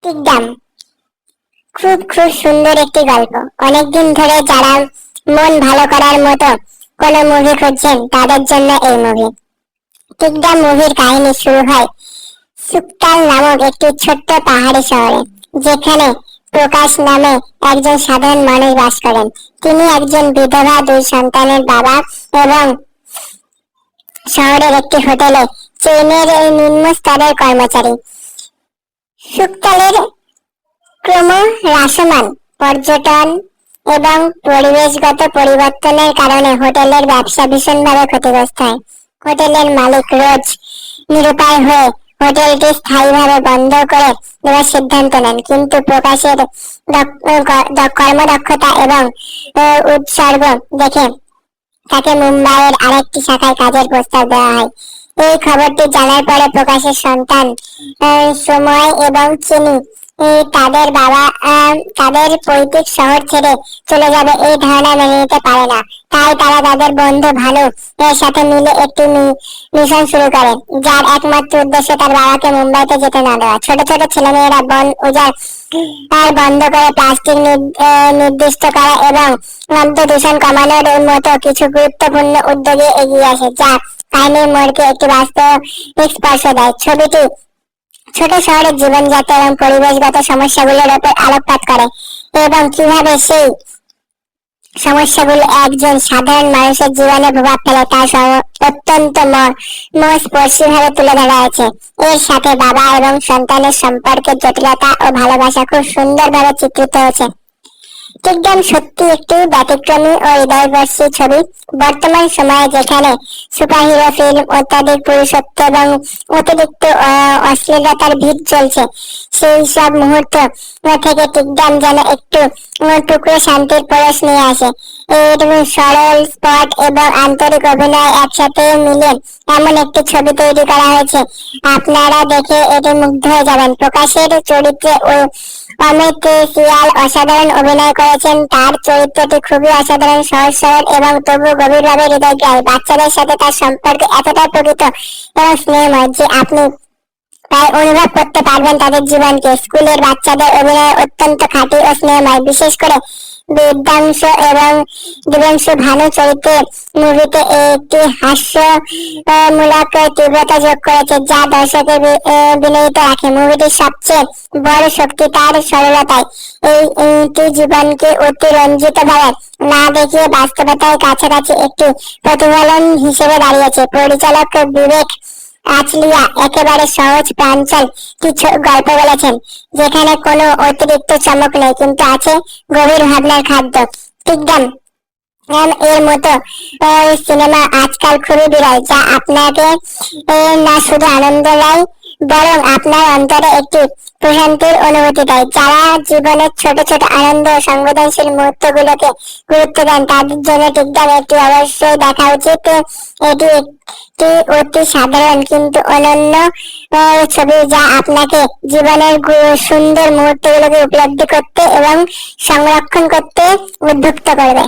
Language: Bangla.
টিকডাম খুব খুব সুন্দর একটি গল্প। অনেকদিন ধরে যারা মন ভালো করার মতো কোনো মুভি খুঁজছেন তাদের জন্য এই মুভি। টিকডাম মুভির কাহিনী শুরু হয় সুকতাল নামক একটি ছোট্ট পাহাড়ি শহরে, যেখানে প্রকাশ নামে একজন সাধারণ মানুষ বাস করেন। তিনি একজন বিধবা, দুই সন্তানের বাবা এবং শহরের একটি হোটেলে চেইনের নিম্ন স্তরের কর্মচারী। সুকতালের ক্রমহ্রাসমান পর্যটন এবং পরিবেশগত পরিবর্তনের কারণে হোটেলের ব্যবসা ভীষণভাবে ক্ষতিগ্রস্ত হয়। হোটেলের মালিক রোজ নিরুপায় হয়ে হোটেলটি স্থায়ীভাবে বন্ধ করে দেওয়ার সিদ্ধান্ত নেন, কিন্তু প্রকাশের কর্মদক্ষতা এবং উৎসর্গ দেখে তাকে মুম্বাইয়ের আরেকটি শাখায় কাজের প্রস্তাব দেওয়া হয়। এই খবরটি জানার পরে প্রকাশের সন্তান সময় এবং চিনি তাদের বাবা তাদের পৈতৃক শহর ছেড়ে চলে যাবে এই ধারণা মেনে নিতে পারে না। তাই তারা তাদের বন্ধু ভানু এর সাথে মিলে একটি মিশন শুরু করে, যার একমাত্র উদ্দেশ্য তার বাবাকে মুম্বাইতে যেতে না দেওয়া। ছোট ছোট ছেলেমেয়েরা বন উজাড় বন্ধ করে প্লাস্টিক নির্দিষ্ট করা এবং শব্দ দূষণ কমানোর মতো কিছু গুরুত্বপূর্ণ উদ্যোগে এগিয়ে আসে, যা কাহিনীর মোড়কে একটি বাস্তবিক স্পর্শ দেয়। ছবিটি ছোট শহরের জীবনযাত্রা এবং পরিবেশগত সমস্যাগুলোর উপর আলোকপাত করে এবং কিভাবে সেই সমস্যাগুলো একজন সাধারণ মানুষের জীবনে প্রভাব ফেলে তা অত্যন্ত মর্মস্পর্শীভাবে তুলে ধরা হয়েছে। এর সাথে বাবা এবং সন্তানের সম্পর্কের জটিলতা ও ভালোবাসা খুব সুন্দরভাবে চিত্রিত হয়েছে। টিকডাম সত্যি একটি ব্যতিক্রমী ও হৃদয়স্পর্শী ছবি। বর্তমান সময়ে যেখানে সুপারহিরো ফিল্ম, অত্যাধিক পুরুষত্ব এবং অতিরিক্ত অশ্লীলতার ভিড় চলছে, সেই সব মুহূর্ত থেকে টিকডাম যেন একটু টুকরো শান্তির পরশ নিয়ে আসে। এর সরল স্পট এবং আন্তরিক অভিনয় একসাথে মিলে এমন একটি ছবি তৈরি করা হয়েছে, আপনারা দেখে এটি মুগ্ধ হয়ে যাবেন। প্রকাশের চরিত্রে অমিত সিয়াল অসাধারণ অভিনয় করেছেন। তার চরিত্রটি খুবই অসাধারণ, সহজ সরল এবং তবু গভীরভাবে হৃদয়গ্রাহী। বাচ্চাদের সাথে তার সম্পর্ক এতটা প্রকৃত এবং স্নেহময় যে আপনি তাই অনুভব করতে পারবেন তাদের জীবনকে। স্কুলের বাচ্চাদের অভিনয় অত্যন্ত খাঁটি ও স্নেহময়, বিশেষ করে বিদ্যাংশ এবং দিব্যাংশু ভানু চরিত্রে মুভিতে একটি হাস্যমূলক তীব্রতা যোগ করেছে, যা দর্শকের বিনোদিত রাখে। মুভিটির সবচেয়ে বড় শক্তি তার সরলতায়। এইটি জীবনকে অতি রঞ্জিত ভাবে না দেখিয়ে বাস্তবতার কাছাকাছি একটি প্রতিফলন হিসেবে দাঁড়িয়েছে। পরিচালক বিবেক আচলিয়া একেবারে সহজ প্রাঞ্চল কিছু গল্প বলেছেন, যেখানে কোনো অতিরিক্ত চমক নেই, কিন্তু আছে গভীর ভাবনার খাদ্য। টিকডাম এর মতো সিনেমা আজকাল খুবই বিরল, যা আপনাকে না শুধু আনন্দ দেয় বরং আপনার অন্তরে একটি প্রশান্তির অনুভূতি দেয়। যারা জীবনের ছোট ছোট আনন্দ ও সংবেদনশীল মুহূর্তগুলোকে গুরুত্ব দেন তাদের জন্য টিকডাম একটি অবশ্যই দেখা উচিত। এটি একটি অতি সাধারণ কিন্তু অনন্য ছবি, যা আপনাকে জীবনের সুন্দর মুহূর্তগুলোকে উপলব্ধি করতে এবং সংরক্ষণ করতে উদ্বুদ্ধ করবে।